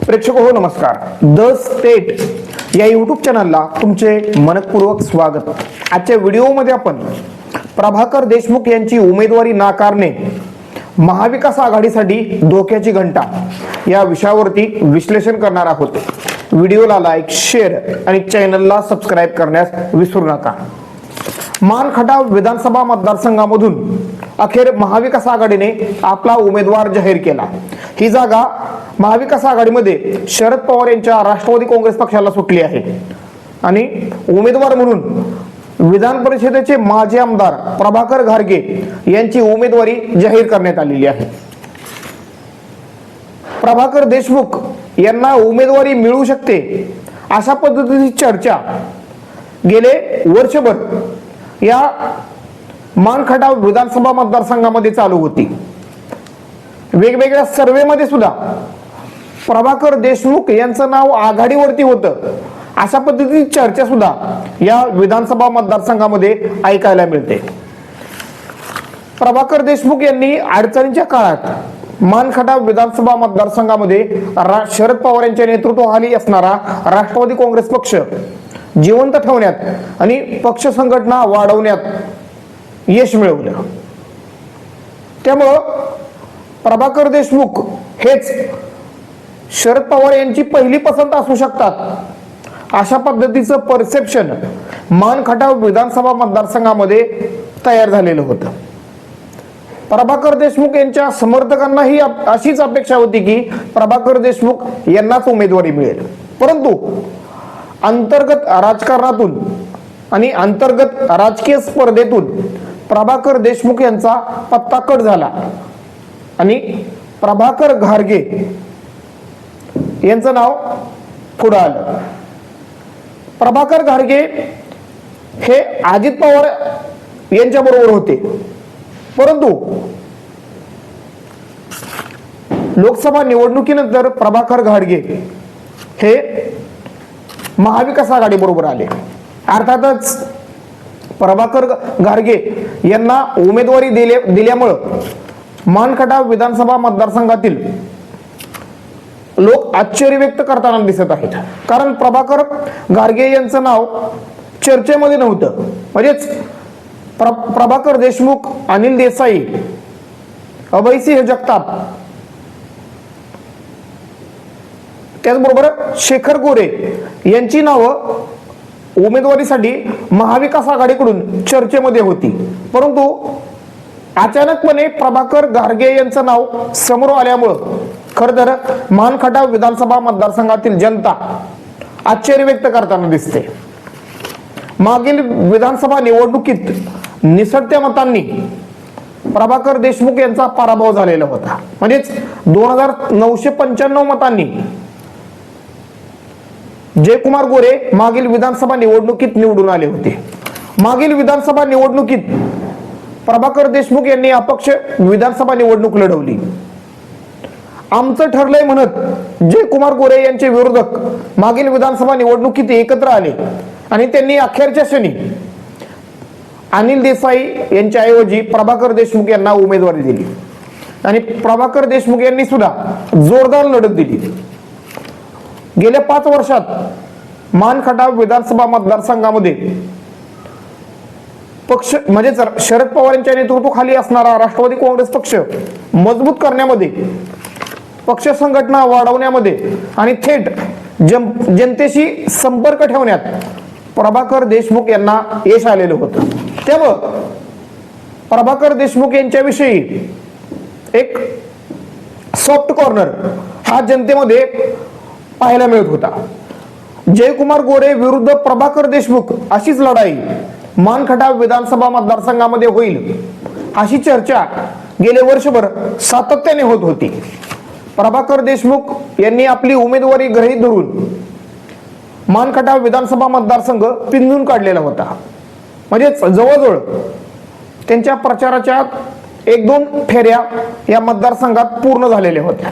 प्रेक्षक हो नमस्कार. द स्टेट या यूट्यूब चॅनलला तुमचे मनपूर्वक स्वागत. आजच्या व्हिडिओमध्ये आपण प्रभाकर देशमुख यांची उमेदवारी नाकारणे महाविकास आघाडीसाठी धोक्याची घंटा या विषयावरती विश्लेषण करणार आहोत. व्हिडिओला लाईक, शेअर आणि चॅनलला सबस्क्राईब करण्यास विसरू नका. मान खटाव विधानसभा मतदारसंघामधून अखेर महाविकास आघाडीने आपला उमेदवार जाहीर केला. ही जागा महाविकास आघाडीमध्ये शरद पवार यांच्या राष्ट्रवादी काँग्रेस पक्षाला सुटली आहे आणि उमेदवार म्हणून विधान परिषदेचे माजी आमदार प्रभाकर घारगे यांची उमेदवारी जाहीर करण्यात आलेली आहे. प्रभाकर देशमुख यांना उमेदवारी मिळू शकते अशा पद्धतीची चर्चा गेले वर्षभर या मान खटाव विधानसभा मतदारसंघामध्ये चालू होती. वेगवेगळ्या सर्वेमध्ये सुद्धा प्रभाकर देशमुख यांचं नाव आघाडीवरती होतं अशा पद्धतीची चर्चा सुद्धा या विधानसभा मतदारसंघामध्ये ऐकायला मिळते. प्रभाकर देशमुख यांनी अडचणीच्या काळात मान खटाव विधानसभा मतदारसंघामध्ये शरद पवार यांच्या नेतृत्वाखाली असणारा राष्ट्रवादी काँग्रेस पक्ष जिवंत ठेवण्यात आणि पक्ष संघटना वाढवण्यात यश मिळवलं. त्यामुळं प्रभाकर देशमुख हेच शरद पवार यांची पहिली पसंत असू शकतात अशा पद्धतीचं परसेप्शन मान खटाव विधानसभा मतदारसंघामध्ये तयार झालेलं होतं. प्रभाकर देशमुख यांच्या समर्थकांनाही अशीच अपेक्षा होती की प्रभाकर देशमुख यांनाच उमेदवारी मिळेल. परंतु अंतर्गत राजकारणातून आणि अंतर्गत राजकीय स्पर्धेतून प्रभाकर देशमुख यांचा पत्ता कट झाला आणि प्रभाकर घारगे यांचं नाव पुढे आलं. प्रभाकर घारगे हे अजित पवार यांच्या बरोबर होते, परंतु लोकसभा निवडणुकीनंतर प्रभाकर घारगे हे महाविकास आघाडी बरोबर आले. अर्थातच प्रभाकर घारगे यांना उमेदवारी दिल्यामुळं मान खटाव विधानसभा मतदारसंघातील लोक आश्चर्य व्यक्त करताना दिसत आहेत. कारण प्रभाकर घारगे यांचं नाव चर्चेमध्ये नव्हतं. म्हणजेच प्रभाकर देशमुख, अनिल देसाई, अभयसिंह जगताप, त्याचबरोबर शेखर गोरे यांची नावं उमेदवारीसाठी महाविकास आघाडीकडून चर्चेमध्ये होती. परंतु अचानकपणे प्रभाकर घारगे यांचं नाव समोर आल्यामुळं खर तर मान खटाव विधानसभा मतदारसंघातील जनता आश्चर्य व्यक्त करताना दिसते. मागील विधानसभा निवडणुकीत निसटत्या मतांनी प्रभाकर देशमुख यांचा पराभव झालेला होता. म्हणजेच 2995 मतांनी जयकुमार गोरे मागील विधानसभा निवडणुकीत निवडून आले होते. मागील विधानसभा निवडणुकीत प्रभाकर देशमुख यांनी अपक्ष विधानसभा निवडणूक लढवली. आमचं ठरलंय म्हणत जयकुमार गोरे यांचे विरोधक मागील विधानसभा निवडणुकीत एकत्र आले आणि त्यांनी अखेरच्या क्षणी अनिल देसाई यांच्या ऐवजी प्रभाकर देशमुख यांना उमेदवारी दिली आणि प्रभाकर देशमुख यांनी सुद्धा जोरदार लढत दिली. गेल्या 5 वर्षात मान खटाव विधानसभा मतदारसंघामध्ये पक्ष म्हणजेच शरद पवार यांच्या नेतृत्वाखाली असणारा राष्ट्रवादी काँग्रेस पक्ष मजबूत करण्यामध्ये, पक्ष संघटना वाढवण्यामध्ये आणि थेट जनतेशी संपर्क ठेवण्यात प्रभाकर देशमुख यांना यश आलेलं होतं. त्यामुळं प्रभाकर देशमुख यांच्याविषयी एक सॉफ्ट कॉर्नर हा जनतेमध्ये पाहायला मिळत होता. जयकुमार गोरे विरुद्ध प्रभाकर देशमुख अशीच लढाई मान खटाव विधानसभा मतदारसंघामध्ये होईल अशी चर्चा गेले वर्षभर सातत्याने होत होती. प्रभाकर देशमुख यांनी आपली उमेदवारी गृहीत धरून मान खटाव विधानसभा मतदारसंघ पिंजून काढलेला होता. म्हणजेच जवळजवळ त्यांच्या प्रचाराच्या 1-2 फेऱ्या या मतदारसंघात पूर्ण झालेल्या होत्या.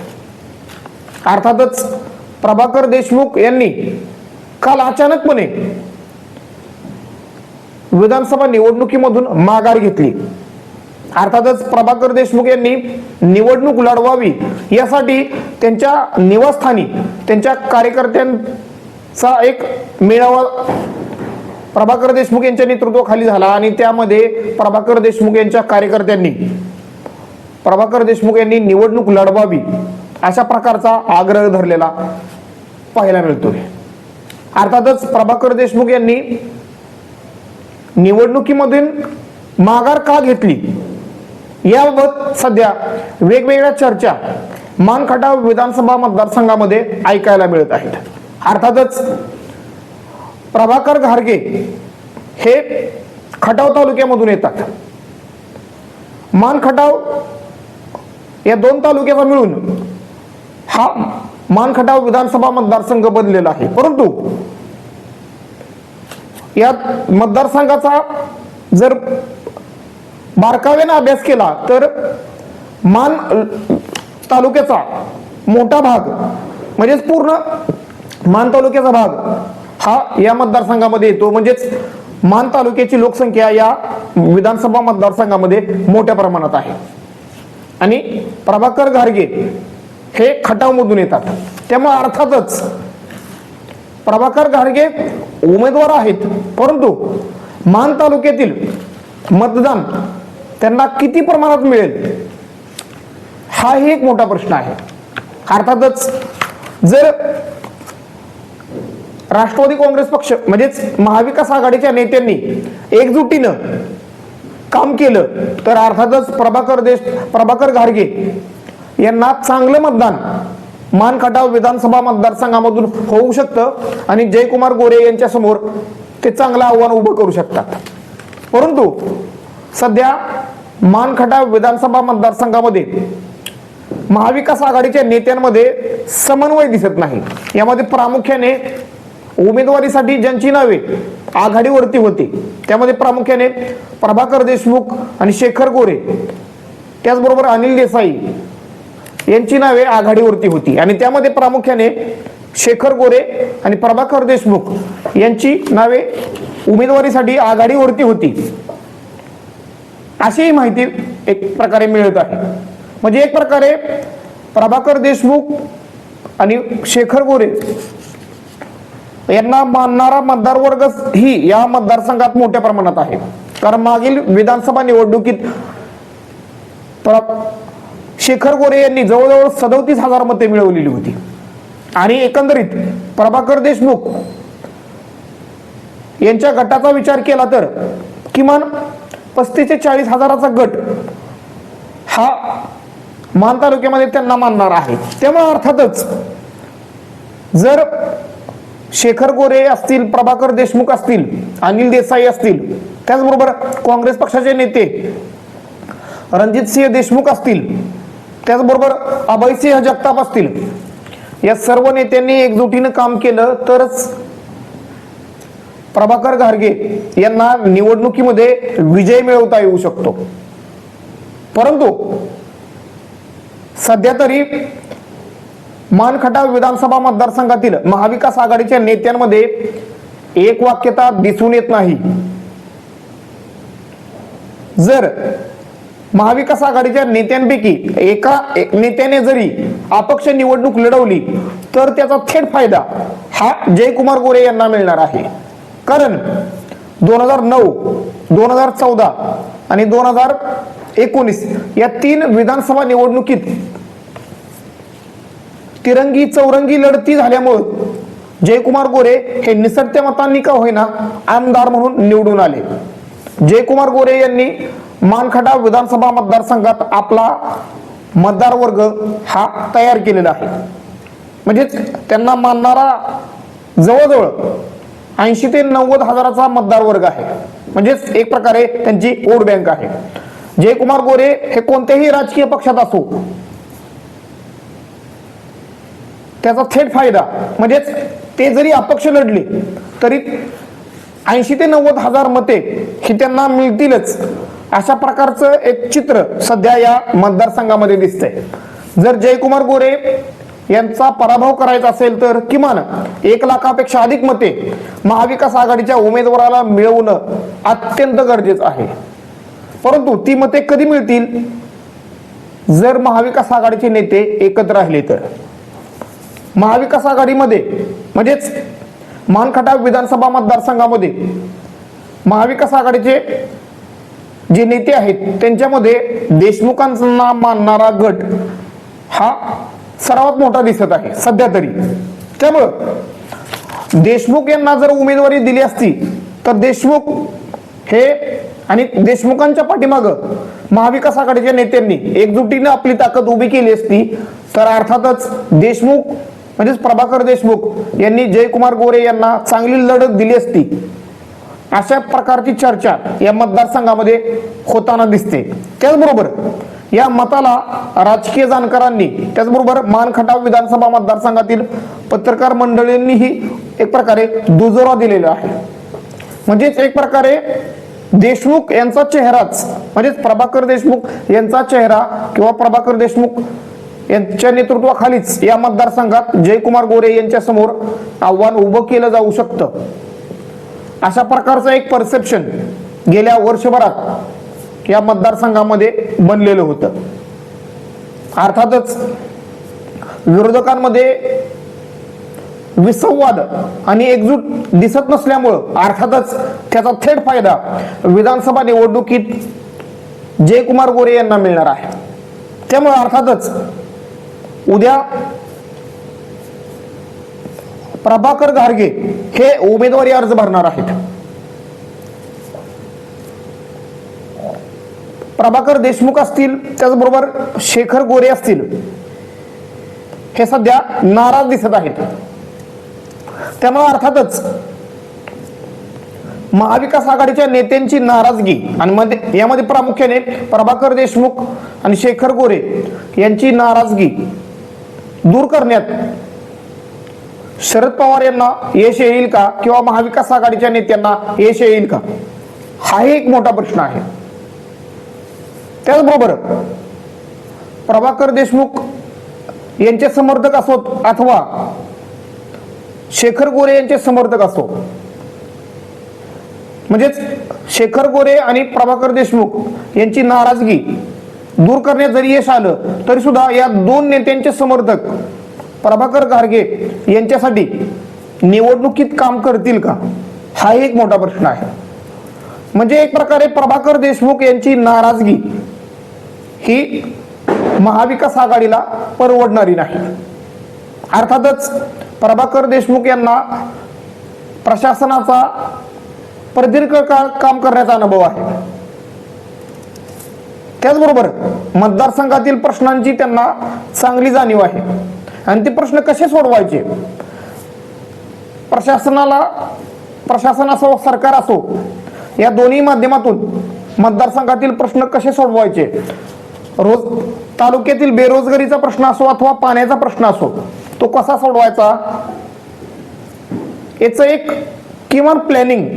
अर्थातच प्रभाकर देशमुख यांनी काल अचानकपणे विधानसभा निवडणुकीमधून माघार घेतली अर्थातच प्रभाकर देशमुख यांनी निवडणूक लढवावी यासाठी त्यांच्या निवासस्थानी त्यांच्या कार्यकर्त्यांचा एक मेळावा प्रभाकर देशमुख यांच्या नेतृत्वाखाली झाला आणि त्यामध्ये प्रभाकर देशमुख यांच्या कार्यकर्त्यांनी प्रभाकर देशमुख यांनी निवडणूक लढवावी अशा प्रकारचा आग्रह धरलेला पाहायला मिळतोय. अर्थातच प्रभाकर देशमुख यांनी निवडणुकीमधून माघार का घेतली याबाबत सध्या वेगवेगळ्या चर्चा मानखटाव विधानसभा मतदारसंघामध्ये ऐकायला मिळत आहेत. अर्थातच प्रभाकर घारगे हे खटाव तालुक्यामधून येतात. मानखटाव या दोन तालुक्याचा मिळून हा मानखटाव विधानसभा मतदारसंघ बनलेला आहे. परंतु या मतदारसंघाचा जर बारकाव्याने अभ्यास केला तर मान तालुक्याचा मोठा भाग म्हणजेच पूर्ण मान तालुक्याचा भाग हा या मतदारसंघामध्ये येतो. म्हणजेच मान तालुक्याची लोकसंख्या या विधानसभा मतदारसंघामध्ये मोठ्या प्रमाणात आहे आणि प्रभाकर घारगे हे खटावमधून येतात. त्यामुळे अर्थातच प्रभाकर घारगे उमेदवार आहेत, परंतु मान तालुक्यातील मतदान त्यांना किती प्रमाणात मिळेल हाही एक मोठा प्रश्न आहे. अर्थातच जर राष्ट्रवादी काँग्रेस पक्ष म्हणजेच महाविकास आघाडीच्या नेत्यांनी एकजुटीनं काम केलं तर अर्थातच प्रभाकर घारगे यांना चांगलं मतदान मानखटाव विधानसभा मतदारसंघामधून होऊ शकतं आणि जयकुमार गोरे यांच्या समोर ते चांगलं आव्हान उभं करू शकतात. परंतु सध्या मानखटाव विधानसभा मतदारसंघामध्ये महाविकास आघाडीच्या नेत्यांमध्ये समन्वय दिसत नाही. यामध्ये प्रामुख्याने उमेदवारीसाठी ज्यांची नावे आघाडीवरती होती त्यामध्ये प्रामुख्याने प्रभाकर देशमुख आणि शेखर गोरे, त्याचबरोबर अनिल देसाई यांची नावे आघाडीवरती होती आणि त्यामध्ये प्रामुख्याने शेखर गोरे आणि प्रभाकर देशमुख यांची नावे उमेदवारीसाठी आघाडीवरती होती अशी माहिती एक प्रकारे मिळत आहे. म्हणजे एक प्रकारे प्रभाकर देशमुख आणि शेखर गोरे यांना मानणारा मतदार वर्ग ही या मतदारसंघात मोठ्या प्रमाणात आहे. कारण मागील विधानसभा निवडणुकीत शेखर गोरे यांनी जवळजवळ 37,000 मते मिळवलेली होती आणि एकंदरीत प्रभाकर देशमुख यांच्या गटाचा विचार केला तर किमान 35 ते 40,000चा गट हा मान तालुक्यामध्ये त्यांना मानणार आहे. त्यामुळे अर्थातच जर शेखर गोरे असतील, प्रभाकर देशमुख असतील, अनिल देसाई असतील, त्याचबरोबर काँग्रेस पक्षाचे नेते रणजितसिंह देशमुख असतील, त्याचबरोबर अभयसिंह जगताप असतील, या सर्व नेत्यांनी एकजुटीनं काम केलं तरच प्रभाकर घारगे यांना निवडणुकीमध्ये विजय मिळवता येऊ शकतो. परंतु सध्या तरी मानखटाव विधानसभा मतदारसंघातील महाविकास आघाडीच्या नेत्यांमध्ये एक वाक्यता दिसून येत नाही. जर महाविकास आघाडीच्या नेत्यांपैकी एका नेत्याने जरी अपक्ष निवडणूक लढवली तर त्याचा थेट फायदा हा जयकुमार गोरे यांना मिळणार आहे. कारण 2009, 2014 आणि 2019 या 3 विधानसभा निवडणुकीत तिरंगी चौरंगी लढती झाल्यामुळे जयकुमार गोरे हे निसटत्या मतांनी का होईना आमदार म्हणून निवडून आले. जयकुमार गोरे यांनी मानखटाव विधानसभा मतदारसंघात आपला मतदार वर्ग हा तयार केलेला आहे. म्हणजेच त्यांना मानणारा जवळजवळ 80 ते 90 हजाराचा मतदार वर्ग आहे. म्हणजेच एक प्रकारे त्यांची वोट बँक आहे. जयकुमार गोरे हे कोणत्याही राजकीय पक्षात असो त्याचा थेट फायदा म्हणजेच ते जरी अपक्ष लढले तरी 80 ते 90 हजार मते ही त्यांना मिळतीलच अशा प्रकारचं एक चित्र सध्या या मतदारसंघामध्ये दिसतंय. जर जयकुमार गोरे यांचा पराभव करायचा असेल तर किमान 1 लाखापेक्षा अधिक मते महाविकास आघाडीच्या उमेदवाराला मिळवणं अत्यंत गरजेचं आहे. परंतु ती मते कधी मिळतील, जर महाविकास आघाडीचे नेते एकत्र राहिले तर. महाविकास आघाडीमध्ये म्हणजेच मानखटाव विधानसभा मतदारसंघामध्ये महाविकास आघाडीचे जे नेते आहेत त्यांच्यामध्ये देशमुखांना मानणारा गट हा सर्वात मोठा दिसत आहे सध्या तरी. त्यामुळं देशमुख यांना जर उमेदवारी दिली असती तर देशमुख हे आणि देशमुखांच्या पाठीमागं महाविकास आघाडीच्या नेत्यांनी एकजुटीने आपली ताकद उभी केली असती तर अर्थातच देशमुख म्हणजेच प्रभाकर देशमुख यांनी जयकुमार गोरे यांना चांगली लढत दिली असती, अशा प्रकारची चर्चा या मतदारसंघामध्ये होताना दिसते. त्याचबरोबर या मताला राजकीय जाणकारांनी त्याचबरोबर मानखटाव विधानसभा मतदारसंघातील पत्रकार मंडळींनीही एक प्रकारे दुजोरा दिलेला आहे. म्हणजेच एक प्रकारे देशमुख यांचा चेहराच म्हणजेच प्रभाकर देशमुख यांचा चेहरा किंवा प्रभाकर देशमुख यांच्या नेतृत्वाखालीच या मतदारसंघात जयकुमार गोरे यांच्या समोर आव्हान उभं केलं जाऊ शकतं, अशा प्रकारचं एक परसेप्शन गेल्या वर्षभरात या मतदारसंघामध्ये बनलेलं होतं. अर्थातच विरोधकांमध्ये विसंवाद आणि एकजूट दिसत नसल्यामुळं अर्थातच त्याचा थेट फायदा विधानसभा निवडणुकीत जयकुमार गोरे यांना मिळणार आहे. त्यामुळे अर्थातच उद्या प्रभाकर घारगे हे उमेदवारी अर्ज भरणार आहेत. प्रभाकर देशमुख असतील त्याचबरोबर शेखर गोरे असतील हे सध्या नाराज दिसत आहेत. त्यामुळे अर्थातच महाविकास आघाडीच्या नेत्यांची नाराजगी आणि यामध्ये प्रामुख्याने प्रभाकर देशमुख आणि शेखर गोरे यांची नाराजगी दूर करण्यात शरद पवार यांना यश येईल का किंवा महाविकास आघाडीच्या नेत्यांना यश येईल का, हाही एक मोठा प्रश्न आहे. त्याचबरोबर प्रभाकर देशमुख यांचे समर्थक असोत अथवा शेखर गोरे यांचे समर्थक असो, म्हणजेच शेखर गोरे आणि प्रभाकर देशमुख यांची नाराजगी दूर करण्यात जरी यश आलं तरी सुद्धा या दोन नेत्यांचे समर्थक प्रभाकर घारगे यांच्यासाठी निवडणुकीत काम करतील का, हा एक मोठा प्रश्न आहे. म्हणजे एक प्रकारे प्रभाकर देशमुख यांची नाराजगी ही महाविकास आघाडीला परवडणारी नाही. अर्थातच प्रभाकर देशमुख यांना प्रशासनाचा प्रदीर्घ काळ काम करण्याचा अनुभव आहे. त्याचबरोबर मतदारसंघातील प्रश्नांची त्यांना चांगली जाणीव आहे आणि ते प्रश्न कसे सोडवायचे, प्रशासन असो सरकार असो या दोन्ही माध्यमातून मतदारसंघातील प्रश्न कसे सोडवायचे, तालुक्यातील बेरोजगारीचा प्रश्न असो अथवा पाण्याचा प्रश्न असो तो कसा सोडवायचा, याचं एक किमान प्लॅनिंग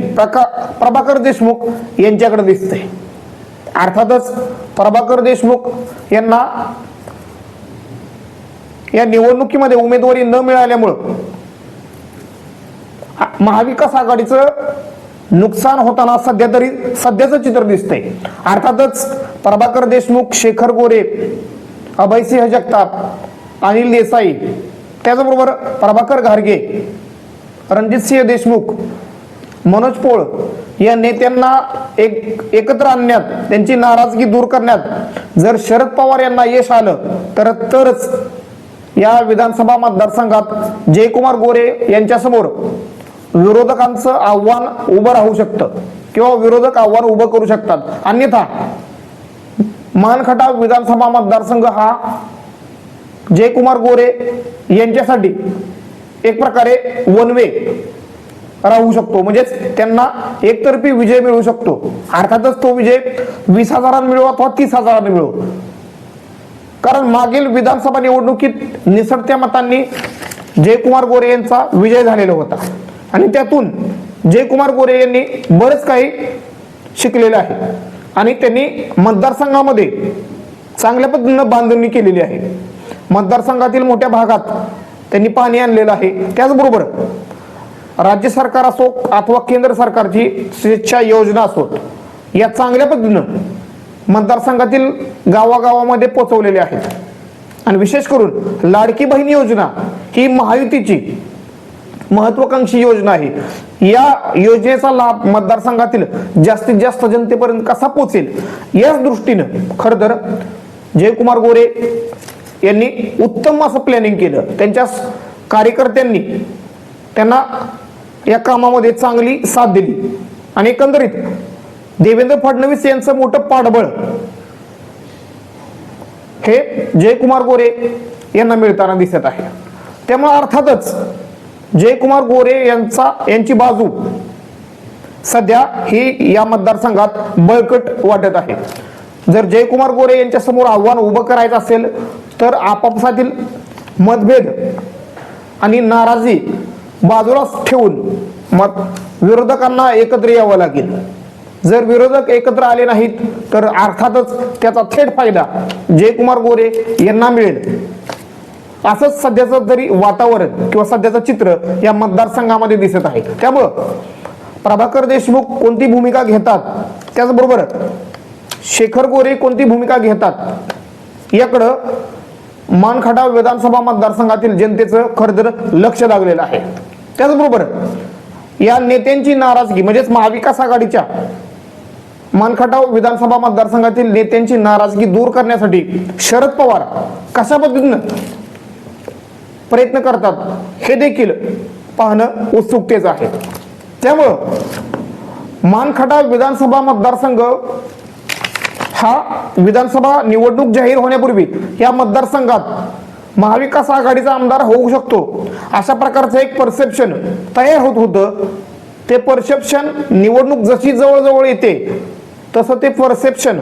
प्रभाकर देशमुख यांच्याकडे दिसते. अर्थातच प्रभाकर देशमुख यांना या निवडणुकीमध्ये उमेदवारी न मिळाल्यामुळं महाविकास आघाडीचं नुकसान होताना सध्याचं चित्र दिसतंय. अर्थातच प्रभाकर देशमुख, शेखर गोरे, अभयसिंह जगताप, अनिल देसाई, त्याचबरोबर प्रभाकर घारगे, रणजितसिंह देशमुख, मनोज पोळ या नेत्यांना एकत्र आणण्यात, त्यांची नाराजगी दूर करण्यात जर शरद पवार यांना यश आलं तरच या विधानसभा मतदारसंघात जयकुमार गोरे यांच्यासमोर विरोधकांचं आव्हान उभं राहू शकतं किंवा विरोधक आव्हान उभं करू शकतात. अन्यथा मानखटाव विधानसभा मतदारसंघ हा जयकुमार गोरे यांच्यासाठी एक प्रकारे वन वे राहू शकतो, म्हणजेच त्यांना एकतर्फी विजय मिळू शकतो. अर्थातच तो विजय 20,000 मिळो अथवा 30,000 मिळो, कारण मागील विधानसभा निवडणुकीत निसटत्या मतांनी जयकुमार गोरे यांचा विजय झालेला होता आणि त्यातून जयकुमार गोरे यांनी बरेच काही शिकलेले आहे आणि त्यांनी मतदारसंघामध्ये चांगल्या पद्धतीनं बांधणी केलेली आहे. मतदारसंघातील मोठ्या भागात त्यांनी पाणी आणलेलं आहे. त्याचबरोबर राज्य सरकार असो अथवा केंद्र सरकारची स्वेच्छा योजना असो या चांगल्या पद्धतीनं मतदारसंघातील गावागावामध्ये पोहोचवलेले आहेत. आणि विशेष करून लाडकी बहीण योजना ही महायुतीची महत्वाकांक्षी योजना आहे. या योजनेचा लाभ मतदारसंघातील जास्तीत जास्त जनतेपर्यंत कसा पोहोचेल याच दृष्टीनं खरं तर जयकुमार गोरे यांनी उत्तम असं प्लॅनिंग केलं. त्यांच्या कार्यकर्त्यांनी त्यांना या कामामध्ये चांगली साथ दिली आणि एकंदरीत देवेंद्र फडणवीस यांचं मोठं पाठबळ हे जयकुमार गोरे यांना मिळताना दिसत आहे. त्यामुळे अर्थातच जयकुमार गोरे यांची बाजू सध्या ही या मतदारसंघात बळकट वाटत आहे. जर जयकुमार गोरे यांच्या समोर आव्हान उभं करायचं असेल तर आपापसातील मतभेद आणि नाराजी बाजूला ठेवून विरोधकांना एकत्र यावं लागेल. जर विरोधक एकत्र आले नाहीत तर अर्थातच त्याचा थेट फायदा जयकुमार गोरे यांना मिळेल. असंच सध्याचं तरी वातावरण किंवा सध्याचं चित्र या मतदारसंघामध्ये दिसत आहे. त्यामुळं प्रभाकर देशमुख कोणती भूमिका घेतात, त्याचबरोबर शेखर गोरे कोणती भूमिका घेतात याकडं मानखटाव विधानसभा मतदारसंघातील जनतेचं खरं तर लक्ष लागलेलं आहे. त्याचबरोबर या नेत्यांची नाराजगी म्हणजेच महाविकास आघाडीच्या मानखटाव विधानसभा मतदारसंघातील नेत्यांची नाराजगी दूर करण्यासाठी शरद पवार कशा पद्धतीनं प्रयत्न करतात हे देखील पाहणं उत्सुकतेचं आहे. त्यामुळं मानखटाव विधानसभा मतदारसंघ हा विधानसभा निवडणूक जाहीर होण्यापूर्वी या मतदारसंघात महाविकास आघाडीचा आमदार होऊ शकतो अशा प्रकारचं एक परसेप्शन तयार होत होतं. ते परसेप्शन निवडणूक जशी जवळजवळ येते तसं ते परसेप्शन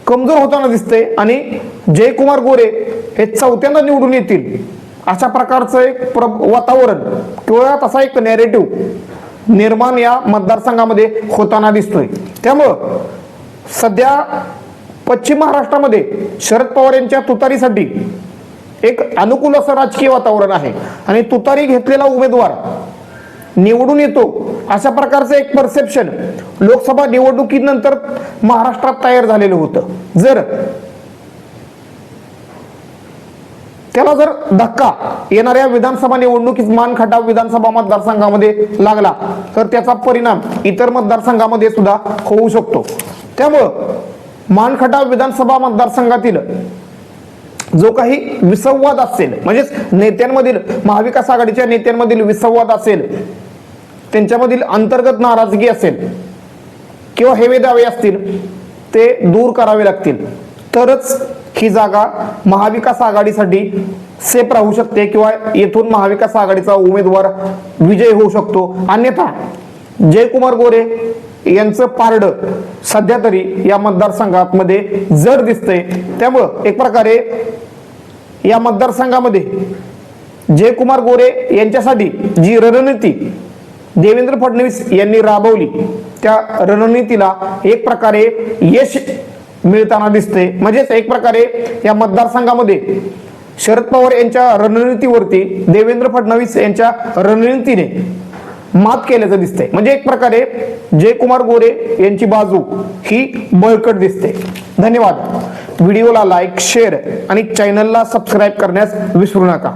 कमजोर होताना दिसते आणि जयकुमार गोरे हे चौथ्यांदा निवडून येतील अशा प्रकारचं एक वातावरण किंवा तसा एक नॅरेटिव्ह निर्माण या मतदारसंघामध्ये होताना दिसतोय. त्यामुळं सध्या पश्चिम महाराष्ट्रामध्ये शरद पवार यांच्या तुतारीसाठी एक अनुकूल असं राजकीय वातावरण आहे आणि तुतारी घेतलेला उमेदवार निवडून येतो अशा प्रकारचं एक परसेप्शन लोकसभा निवडणुकीनंतर महाराष्ट्रात तयार झालेलं होतं. जर त्याला जर धक्का येणाऱ्या विधानसभा निवडणुकीत मानखटाव विधानसभा मतदारसंघामध्ये लागला तर त्याचा परिणाम इतर मतदारसंघामध्ये सुद्धा होऊ शकतो. त्यामुळं मानखटाव विधानसभा मतदारसंघातील जो काही विसंवाद असेल म्हणजेच नेत्यांमधील महाविकास आघाडीच्या नेत्यांमधील विसंवाद असेल, त्यांच्यामधील अंतर्गत नाराजगी असेल किंवा हेवे दावे असतील ते दूर करावे लागतील तरच ही जागा महाविकास आघाडीसाठी सेफ राहू शकते किंवा येथून महाविकास आघाडीचा उमेदवार विजय होऊ शकतो. अन्यथा जयकुमार गोरे यांचं पारडं सध्या तरी या मतदारसंघामध्ये जड दिसतंय. त्यामुळं एक प्रकारे या मतदारसंघामध्ये जयकुमार गोरे यांच्यासाठी जी रणनीती देवेंद्र फडणवीस यांनी राबवली त्या रणनीतीला एक प्रकारे यश मिळताना दिसते. म्हणजेच एक प्रकारे या मतदारसंघामध्ये शरद पवार यांच्या रणनीतीवरती देवेंद्र फडणवीस यांच्या रणनीतीने मात केल्याचं दिसतंय. म्हणजे एक प्रकारे जयकुमार गोरे यांची बाजू ही बळकट दिसते. धन्यवाद. व्हिडिओला लाईक, शेअर आणि चॅनलला सबस्क्राईब करण्यास विसरू नका.